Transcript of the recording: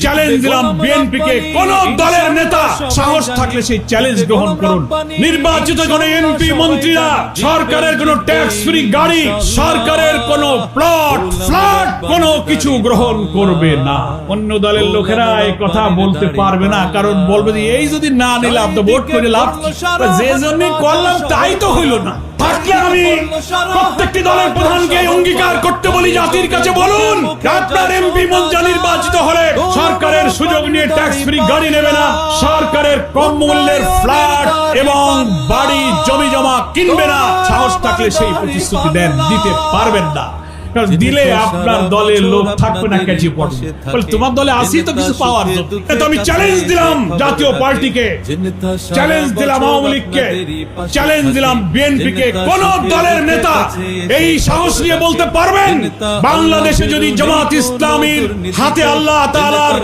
Challenge দিলাম বিএনপিকে, কোন দলের নেতা সাহস থাকলে সেই চ্যালেঞ্জ গ্রহণ করুন। নির্বাচিত কোন এমপি মন্ত্রীরা সরকারের কোন ট্যাক্স ফ্রি গাড়ি, সরকারের কোন প্লট ফ্ল্যাট কোনো কিছু গ্রহণ করবে না। অন্য দলের লোকেরা এই কথা বলতে পারবে না, কারণ বলবে যে এই যদি না নিলাম তো ভোট করে লাভ কি? যে জন্য করলাম তাই তো হইল না। থাকলে আমি প্রত্যেকটি দলের প্রধানকে অঙ্গীকার করতে বলি, জাতির কাছে বলুন আপনার এমপি মন্ত্রী নির্বাচিত হলে সরকারের সুযোগ নিয়ে ট্যাক্স ফ্রি গাড়ি নেবে না, সরকারের কম মূল্যের ফ্ল্যাট এবং বাড়ি জমি জমা কিনবে না। সাহস থাকলে সেই প্রতিশ্রুতি দেন, দিতে পারবেন না দিলে আপনার দলের লোক থাকবে না কেজি পড়বে। তোমার দলে আসি তো কিছু পাওয়ার জন্য। তো আমি চ্যালেঞ্জ দিলাম জাতীয় পার্টিকে, চ্যালেঞ্জ দিলাম আওয়ামী লীগকে, চ্যালেঞ্জ দিলাম বিএনপিকে, কোন দলের নেতা এই সাহস নিয়ে বলতে পারবেন বাংলাদেশে যদি জামাত ইসলামীর হাতে আল্লাহ তাআলার